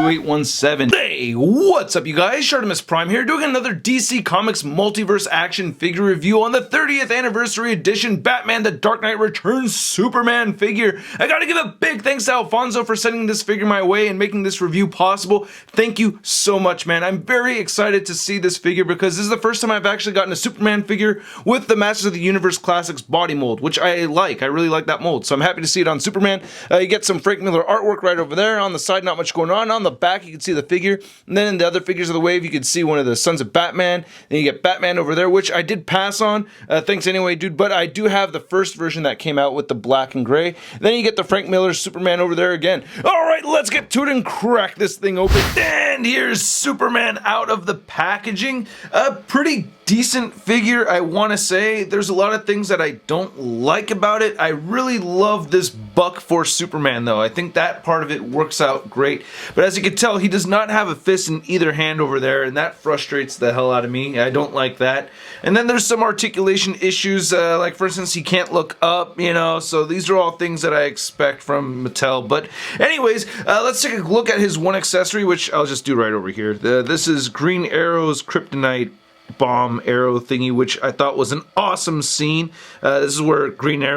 2817. Hey, what's up you guys? ShartimusPrime here, doing another DC Comics Multiverse action figure review on the 30th anniversary edition Batman The Dark Knight Returns Superman figure. I gotta give a big thanks to Alfonso for sending this figure my way and making this review possible. Thank you so much, man. I'm very excited to see this figure because this is the first time I've actually gotten a Superman figure with the Masters of the Universe Classics body mold, which I like. I really like that mold, so I'm happy to see it on Superman. You get some Frank Miller artwork right over there. On the side, not much going on. On the back, you can see the figure. And then in the other figures of the wave, you can see one of the Sons of Batman. Then you get Batman over there, which I did pass on. Thanks anyway, dude. But I do have the first version that came out with the black and gray. Then you get the Frank Miller Superman over there again. All right, let's get to it and crack this thing open. And here's Superman out of the packaging. A pretty decent figure, I want to say. There's a lot of things that I don't like about it. I really love this buck for Superman, though. I think that part of it works out great. But as you can tell, he does not have a fist in either hand over there, and that frustrates the hell out of me. I don't like that. And then there's some articulation issues, like for instance, he can't look up, you know, so these are all things that I expect from Mattel. But anyways, let's take a look at his one accessory, which I'll just do right over here. This is Green Arrow's Kryptonite bomb arrow thingy, which I thought was an awesome scene. This is where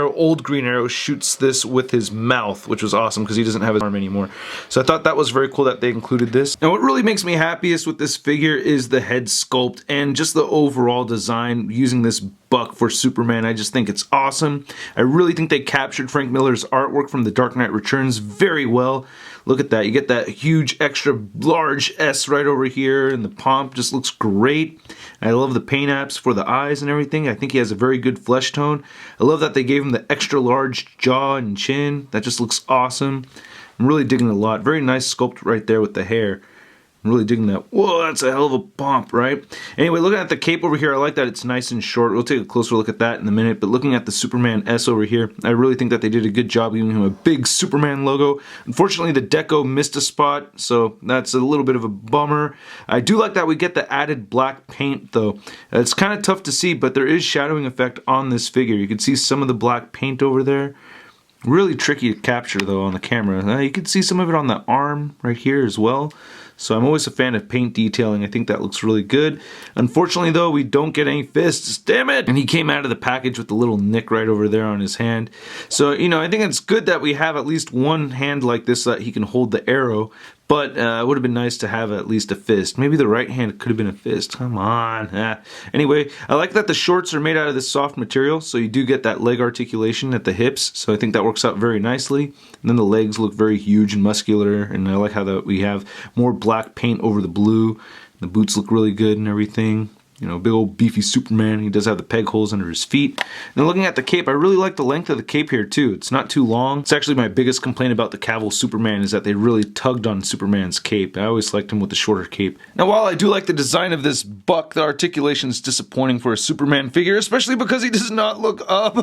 old Green Arrow shoots this with his mouth, which was awesome because he doesn't have his arm anymore. So I thought that was very cool that they included this. Now what really makes me happiest with this figure is the head sculpt and just the overall design using this buck for Superman. I just think it's awesome. I really think they captured Frank Miller's artwork from The Dark Knight Returns very well. Look at that. You get that huge extra large S right over here, and the pomp just looks great. I love the paint apps for the eyes and everything. I think he has a very good flesh tone. I love that they gave him the extra large jaw and chin. That just looks awesome. I'm really digging it a lot. Very nice sculpt right there with the hair. I'm really digging that. Whoa, that's a hell of a pomp, right? Anyway, looking at the cape over here, I like that it's nice and short. We'll take a closer look at that in a minute. But looking at the Superman S over here, I really think that they did a good job giving him a big Superman logo. Unfortunately, the deco missed a spot, so that's a little bit of a bummer. I do like that we get the added black paint, though. It's kind of tough to see, but there is shadowing effect on this figure. You can see some of the black paint over there. Really tricky to capture, though, on the camera. You can see some of it on the arm right here as well. So I'm always a fan of paint detailing. I think that looks really good. Unfortunately, though, we don't get any fists. Damn it! And he came out of the package with a little nick right over there on his hand. So, you know, I think it's good that we have at least one hand like this so that he can hold the arrow. But it would have been nice to have at least a fist. Maybe the right hand could have been a fist. Come on. Anyway, I like that the shorts are made out of this soft material, so you do get that leg articulation at the hips. So I think that works out very nicely. And then the legs look very huge and muscular, and I like how that we have more black paint over the blue. The boots look really good and everything. You know, big old beefy Superman. He does have the peg holes under his feet. And looking at the cape, I really like the length of the cape here too. It's not too long. It's actually my biggest complaint about the Cavill Superman is that they really tugged on Superman's cape. I always liked him with the shorter cape. Now while I do like the design of this buck, the articulation is disappointing for a Superman figure, especially because he does not look up.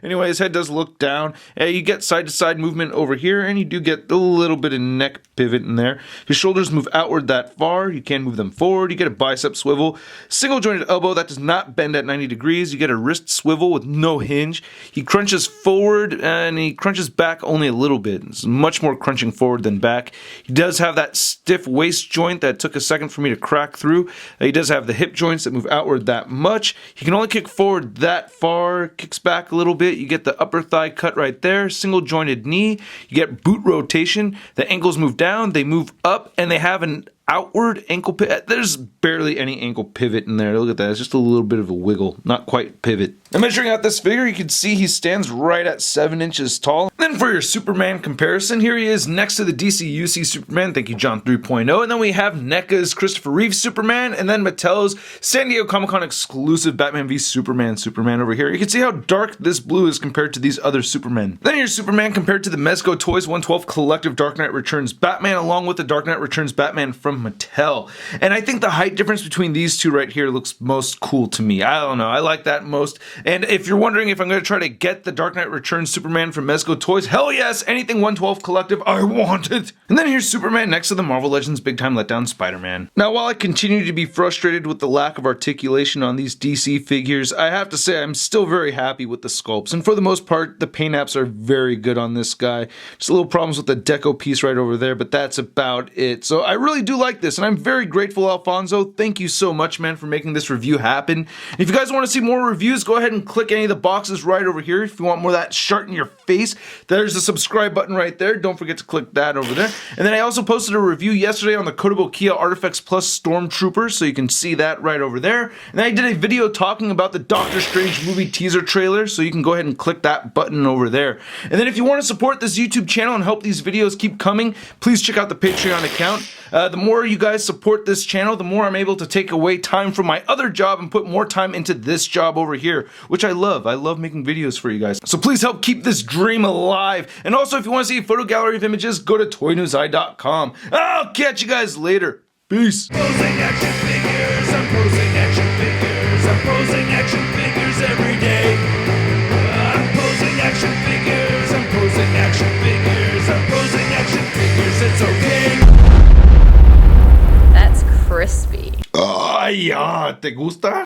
Anyway, his head does look down. You get side to side movement over here, and you do get a little bit of neck pivot in there. His shoulders move outward that far. You can move them forward. You get a bicep swivel, single jointed elbow that does not bend at 90 degrees. You get a wrist swivel with no hinge. He crunches forward and he crunches back only a little bit. It's much more crunching forward than back. He does have that stiff waist joint that took a second for me to crack through. He does have the hip joints that move outward that much. He can only kick forward that far, kicks back a little bit. You get the upper thigh cut right there, single jointed knee. You get boot rotation. The ankles move down, they move up, and they have an outward ankle pivot. There's barely any ankle pivot in there. Look at that. It's just a little bit of a wiggle. Not quite pivot. And measuring out this figure, you can see he stands right at 7 inches tall. And then for your Superman comparison, here he is next to the DC UC Superman. Thank you, John 3.0. And then we have NECA's Christopher Reeve Superman, and then Mattel's San Diego Comic-Con exclusive Batman v Superman over here. You can see how dark this blue is compared to these other Supermen. Then here's Superman compared to the Mezco Toys 112 Collective Dark Knight Returns Batman, along with the Dark Knight Returns Batman from from Mattel. And I think the height difference between these two right here looks most cool to me. I don't know, I like that most. And if you're wondering if I'm going to try to get the Dark Knight Returns Superman from Mezco Toys, hell yes, anything 112 Collective, I want it. And then here's Superman next to the Marvel Legends Big Time Letdown Spider-Man. Now, while I continue to be frustrated with the lack of articulation on these DC figures, I have to say I'm still very happy with the sculpts. And for the most part, the paint apps are very good on this guy. Just a little problems with the deco piece right over there, but that's about it. So I really do like this, and I'm very grateful, Alfonso. Thank you so much, man, for making this review happen. And if you guys want to see more reviews, go ahead and click any of the boxes right over here. If you want more of that shart in your face, there's the subscribe button right there. Don't forget to click that over there. And then I also posted a review yesterday on the Kotobukiya Artifacts Plus Stormtroopers, so you can see that right over there. And then I did a video talking about the Doctor Strange movie teaser trailer, so you can go ahead and click that button over there. And then if you want to support this YouTube channel and help these videos keep coming, please check out the Patreon account. The more you guys support this channel, the more I'm able to take away time from my other job and put more time into this job over here, which I love. I love making videos for you guys. So please help keep this dream alive. And also, if you want to see a photo gallery of images, go to toynewseye.com. I'll catch you guys later. Peace. Posing action figures, I'm posing action figures, I'm posing action figures every day. I'm posing action figures, I'm posing action figures, I'm posing action figures, it's okay. That's crispy. Ay, ya, ¿te gusta?